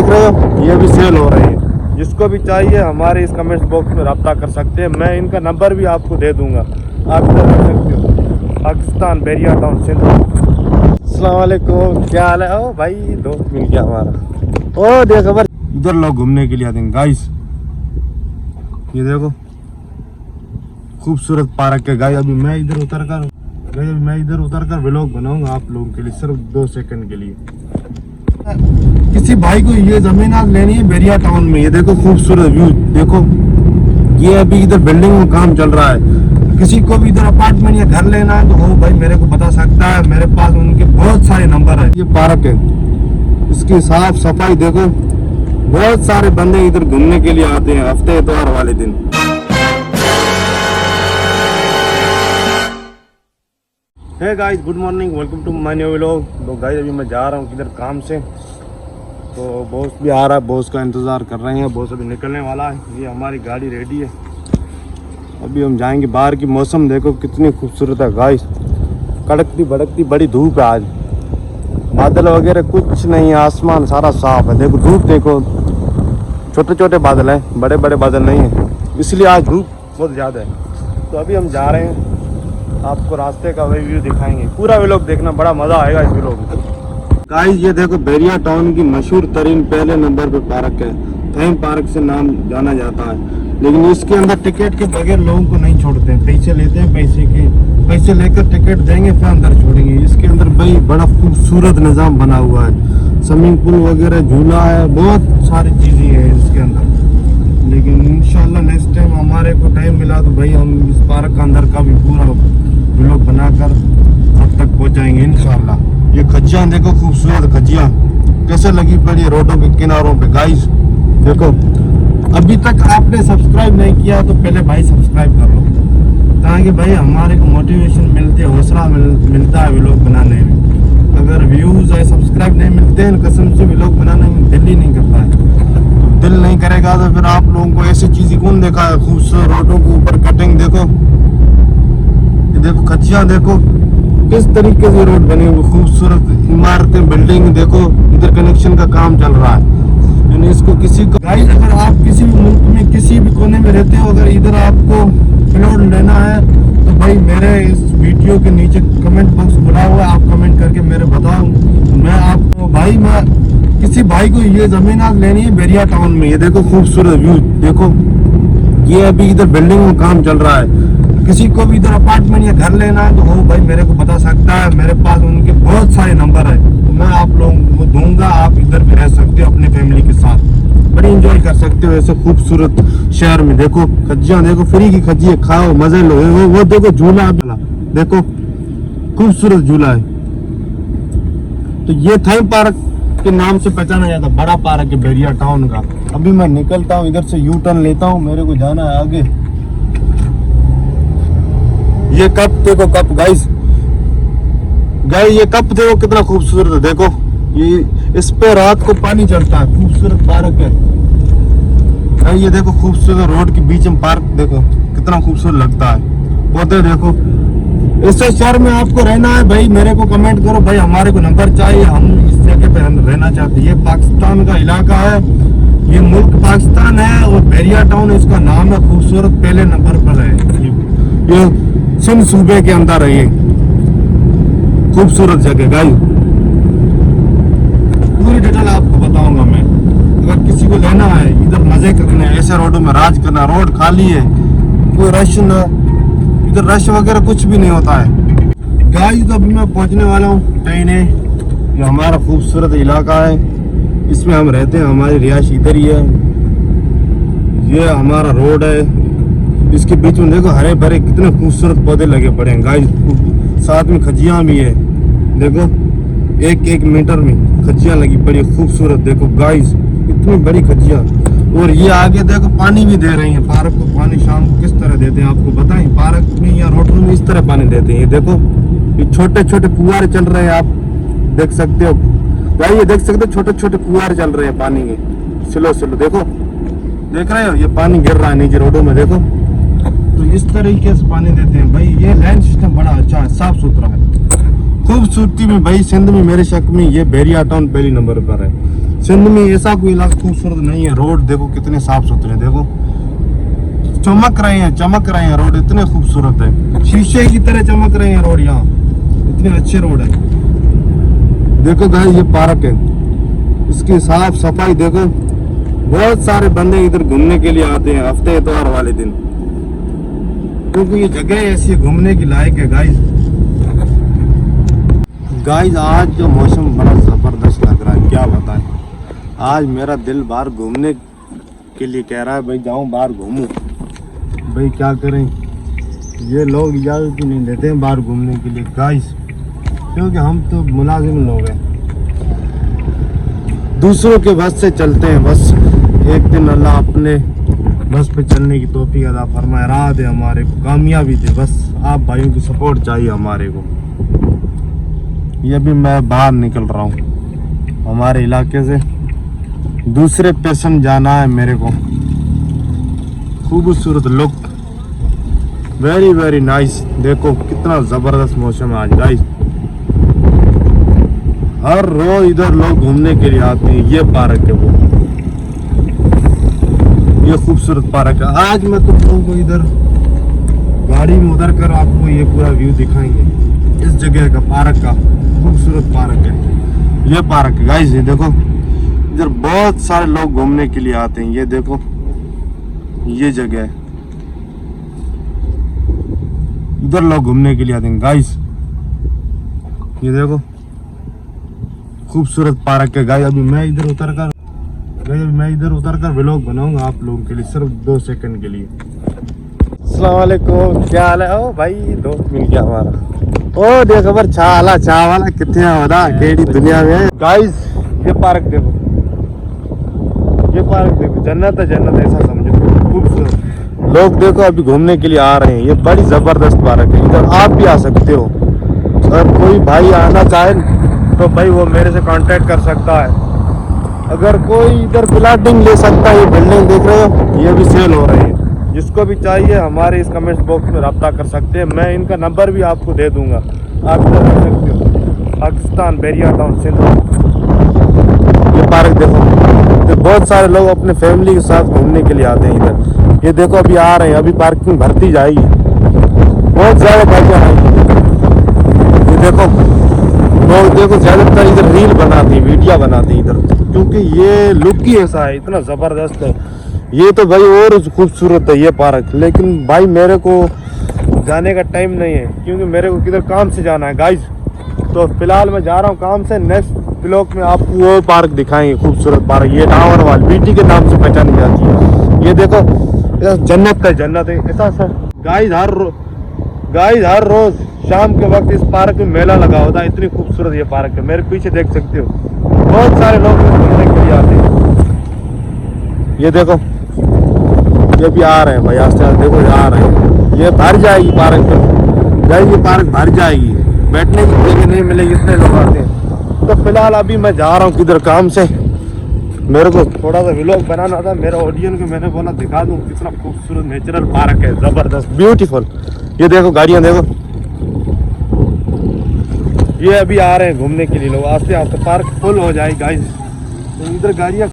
देख रहे हो ये भी सेल हो रही है। जिसको भी चाहिए हमारे इस कमेंट बॉक्स में रब्ता कर सकते हैं। मैं इनका नंबर भी आपको दे दूंगा, आप इधर रख सकते हो। पाकिस्तान बैरिया टाउन सिंध। अस्सलाम वालेकुम, क्या हाल है? ओ भाई दोस्त मिल गया हमारा। ओ देखो खबर, इधर लोग घूमने के लिए आते हैं गाइस। ये देखो खूबसूरत पार्क है गाइस। अभी मैं इधर उतर कर व्लॉग बनाऊंगा आप लोगों के लिए, सिर्फ 2 सेकंड के लिए। किसी भाई को ये जमीन आज लेनी है बैरिया टाउन में। ये देखो खूबसूरत व्यू देखो। ये अभी इधर बिल्डिंग में काम चल रहा है। किसी को भी इधर अपार्टमेंट या घर लेना है तो वो भाई मेरे को बता सकता है। मेरे पास उनके बहुत सारे नंबर है। ये पार्क है, इसकी साफ सफाई देखो। बहुत सारे बंदे इधर घूमने के लिए आते हैं हफ्ते इतवार वाले दिन। Hey guys, good morning, welcome to my new vlog. तो गाइस अभी मैं जा रहा हूँ किधर काम से, तो बॉस भी आ रहा है, बॉस का इंतज़ार कर रहे हैं। बॉस अभी निकलने वाला है। ये हमारी गाड़ी रेडी है, अभी हम जाएंगे। बाहर की मौसम देखो कितनी खूबसूरत है गाइस। कड़कती भड़कती बड़ी धूप है आज, बादल वगैरह कुछ नहीं है, आसमान सारा साफ है। देखो धूप देखो, छोटे छोटे बादल हैं, बड़े बड़े बादल नहीं है, इसलिए आज धूप बहुत ज़्यादा है। तो अभी हम जा रहे हैं, आपको रास्ते का वही व्यू दिखाएंगे। पूरा व्लॉग देखना, बड़ा मज़ा आएगा इस व्लॉग में गाइस। ये देखो बैरिया टाउन की मशहूर तरीन पहले नंबर पे पार्क है। थैम पार्क से नाम जाना जाता है, लेकिन इसके अंदर टिकट के बगैर लोगों को नहीं छोड़ते हैं। पैसे लेते हैं, पैसे लेकर टिकट देंगे फिर अंदर छोड़ेंगे। इसके अंदर भाई बड़ा खूबसूरत निज़ाम बना हुआ है, स्विमिंग पूल वगैरह, झूला है, बहुत सारी चीज़ें हैं इसके अंदर। लेकिन इंशाल्लाह नेक्स्ट टाइम हमारे को टाइम मिला तो भाई हम इस पार्क का अंदर का भी पूरा व्लॉग बनाकर अब तक पहुँचाएंगे इंशाल्लाह। ये खज्जियाँ देखो, खूबसूरत खज्जियाँ कैसे लगी पड़ी है रोडों के किनारों पे गाइस। देखो अभी तक आपने सब्सक्राइब नहीं किया तो पहले भाई सब्सक्राइब कर लो, ताकि भाई हमारे को मोटिवेशन मिलती है, हौसला मिलता है व्लॉग बनाने में। अगर व्यूज़ है, सब्सक्राइब नहीं मिलते हैं, कसम से व्लॉग बनाने में दिल ही नहीं करता है। दिल नहीं करेगा तो फिर आप लोगों को ऐसी चीज़ें कौन देखा है। खूबसूरत रोडों के ऊपर कटिंग देखो, ये देखो खज्जियाँ देखो किस तरीके से रोड बनी हुई, खूबसूरत इमारतें, बिल्डिंग देखो। इधर कनेक्शन का काम चल रहा है। यानी इसको किसी को गाइस, अगर आप किसी भी मुल्क में किसी भी कोने में रहते हो, अगर इधर आपको प्लॉट लेना है तो भाई मेरे इस वीडियो के नीचे कमेंट बॉक्स खुला हुआ है, आप कमेंट करके मेरे बताओ। मैं आपको भाई, मैं किसी भाई को ये जमीन आज लेनी है बैरिया टाउन में। ये देखो खूबसूरत व्यू देखो। ये अभी इधर बिल्डिंग में काम चल रहा है। किसी को भी इधर अपार्टमेंट या घर लेना है तो वो भाई मेरे को बता सकता है। मेरे पास उनके बहुत सारे नंबर है, तो मैं आप लोगों को दूंगा। आप इधर भी रह सकते हो अपनी फैमिली के साथ, बड़ी एंजॉय कर सकते हो ऐसे खूबसूरत शहर में। देखो खज्जियाँ देखो, फ्री की खज्जियाँ खाओ, मजे लो। वो देखो झूला देखो, खूबसूरत झूला है। तो ये थैम पार्क के नाम से पहचाना जाता, बड़ा पार्क है बैरिया टाउन का। अभी मैं निकलता हूँ, इधर से यू टर्न लेता हूँ, मेरे को जाना है आगे। ये कप देखो, कप गाइस, ये कप देखो कितना खूबसूरत है। देखो ये इस पे रात को पानी चलता है, खूबसूरत पार्क है भाई। ये देखो खूबसूरत रोड के बीच में पार्क देखो कितना खूबसूरत लगता है। पौधे देखो। ऐसे शहर में आपको रहना है भाई, मेरे को कमेंट करो भाई, हमारे को नंबर चाहिए, हम इस जगह पे रहना चाहते हैं। ये पाकिस्तान का इलाका है, ये मुल्क पाकिस्तान है और बैरिया टाउन इसका नाम है। खूबसूरत पहले नंबर पर है, ये सिंध सूबे के अंदर है। ये खूबसूरत जगह गाइस, पूरी डिटेल आपको बताऊंगा मैं। अगर किसी को लेना है, इधर मजे करने, ऐसे रोडों में राज करना, रोड खाली है, कोई रश ना, इधर रश वगैरह कुछ भी नहीं होता है गाइस। तो अभी मैं पहुंचने वाला हूँ टैने। ये हमारा खूबसूरत इलाका है, इसमें हम रहते हैं, हमारी रिहाइश इधर ही है। ये हमारा रोड है, इसके बीच में देखो हरे भरे कितने खूबसूरत पौधे लगे पड़े हैं गाइस। साथ में खज्जियाँ भी है, देखो 1-1 मीटर में खज्जियाँ लगी पड़ी है, खूबसूरत देखो गाइस, इतनी बड़ी खज्जियाँ। और ये आगे देखो पानी भी दे रही है पार्क को। पानी शाम को किस तरह देते हैं आपको बताएं, पार्क में या रोड में इस तरह पानी देते हैं। ये देखो ये छोटे छोटे फुहारे चल रहे हैं, आप देख सकते हो भाई, ये देख सकते हो छोटे छोटे फुहारे चल रहे हैं पानी के, स्लो देखो, देख रहे हो ये पानी गिर रहा है नीचे रोडों में देखो। तो इस तरीके से पानी देते हैं भाई। ये लाइन सिस्टम बड़ा अच्छा है, साफ सुथरा है। खूबसूरती में भाई सिंध में मेरे शक में ये बैरिया टाउन पहली नंबर पर है। सिंध में ऐसा कोई इलाका खूबसूरत नहीं है। रोड देखो कितने साफ सुथरे, देखो चमक रहे हैं रोड, इतने खूबसूरत है, शीशे की तरह चमक रहे हैं रोड, यहाँ इतने अच्छे रोड है। देखो गाइस ये पार्क है, इसकी साफ सफाई देखो। बहुत सारे बंदे इधर घूमने के लिए आते हैं हफ्ते इतवार वाले दिन, क्योंकि ये जगह ऐसी घूमने की लायक है गाइस। आज जो मौसम बड़ा जबरदस्त लग रहा है, क्या बताएं। आज मेरा दिल बाहर घूमने के लिए कह रहा है, भाई जाऊं बाहर घूमूं। भाई क्या करें, ये लोग इजाजत ही नहीं देते हैं बाहर घूमने के लिए गाइस, क्योंकि हम तो मुलाजिम लोग हैं, दूसरों के बस से चलते हैं। बस एक दिन अल्लाह अपने बस पे चलने की तौफीक अता फरमाए, राह दे हमारे को, कामयाबी दे। बस आप भाइयों की सपोर्ट चाहिए हमारे को। ये भी मैं बाहर निकल रहा हूँ हमारे इलाके से, दूसरे पेशन जाना है मेरे को। खूबसूरत लुक, वेरी वेरी नाइस। देखो कितना जबरदस्त मौसम है आज गाइस। हर रोज इधर लोग घूमने के लिए आते हैं। ये पार्क है वो, ये खूबसूरत पार्क है। आज मैं तुम लोगों को इधर गाड़ी में उतर कर आपको ये पूरा व्यू दिखाएंगे इस जगह का, पार्क का। खूबसूरत पार्क है ये पार्क है गाइस। ये देखो इधर बहुत सारे लोग घूमने के लिए आते हैं। ये देखो ये जगह है, इधर लोग घूमने के लिए आते हैं गाइस। ये देखो खूबसूरत पार्क है गाइस। अभी मैं इधर उतर कर व्लॉग बनाऊंगा आप लोगों के लिए, सिर्फ 2 सेकंड के लिए। अस्सलाम वालेकुम, क्या हाल है? ओ भाई दोस्त मिल गया हमारा। ओ देखो खबर चाह वाला कितने होदा केड़ी दुनिया में गाइस। ये पार्क देखो, जन्नत है जन्नत, ऐसा समझो। खूबसूरत लोग देखो अभी घूमने के लिए आ रहे हैं। ये बड़ी जबरदस्त पार्क है, इधर आप भी आ सकते हो। अगर कोई भाई आना चाहे तो भाई वो मेरे से कांटेक्ट कर सकता है। अगर कोई इधर प्लाटिंग ले सकता है, ये बिल्डिंग देख रहे हो ये भी सेल हो रही है। जिसको भी चाहिए हमारे इस कमेंट बॉक्स में रब्ता कर सकते हैं। मैं इनका नंबर भी आपको दे दूंगा, आप इधर रख सकते हो। पाकिस्तान बैरिया टाउन सिंध। ये पार्क देखो, तो बहुत सारे लोग अपने फैमिली के साथ घूमने के लिए आते हैं इधर। ये देखो अभी आ रहे हैं, अभी पार्किंग भरती जाएगी, बहुत ज्यादा गाड़ियाँ आएंगी। ये देखो लोग देखो ज्यादातर इधर रील बनाते हैं, वीडियो बनाते हैं इधर, क्योंकि ये लुक ही ऐसा है, इतना जबरदस्त है। ये तो भाई और खूबसूरत है ये पार्क, लेकिन भाई मेरे को जाने का टाइम नहीं है, क्योंकि मेरे को किधर काम से जाना है गाइस। तो फिलहाल मैं जा रहा हूँ काम से। नेक्स्ट ब्लॉग में आपको वो पार्क दिखाएंगे, खूबसूरत पार्क। ये टावर वाल बीटी के नाम से पहचानी जाती है। ये देखो जन्नत है ऐसा सर गाइस। हर रोज शाम के वक्त इस पार्क में मेला लगा होता है। इतनी खूबसूरत ये पार्क है, मेरे पीछे देख सकते हो। बहुत सारे लोग घूमने के लिए आते हैं। ये देखो ये भी आ रहे हैं भाई, आस्ते आस्ते देखो आ रहे हैं। ये भर जाएगी पार्क में गाइस, ये पार्क भर जाएगी, बैठने की जगह नहीं मिलेगी, इतने लोग आते हैं। तो फिलहाल अभी मैं जा रहा हूँ किधर काम से। मेरे को थोड़ा सा व्लॉग बनाना था, मेरा ऑडियंस को मैंने बोला दिखा दूँ कितना खूबसूरत नेचुरल पार्क है, जबरदस्त ब्यूटीफुल। ये देखो गाड़ियाँ देखो, ये अभी आ रहे हैं घूमने के लिए लोग। आस्ते आस्ते पार्क फुल हो जाएगी गाइस, तो इधर गाड़ियाँ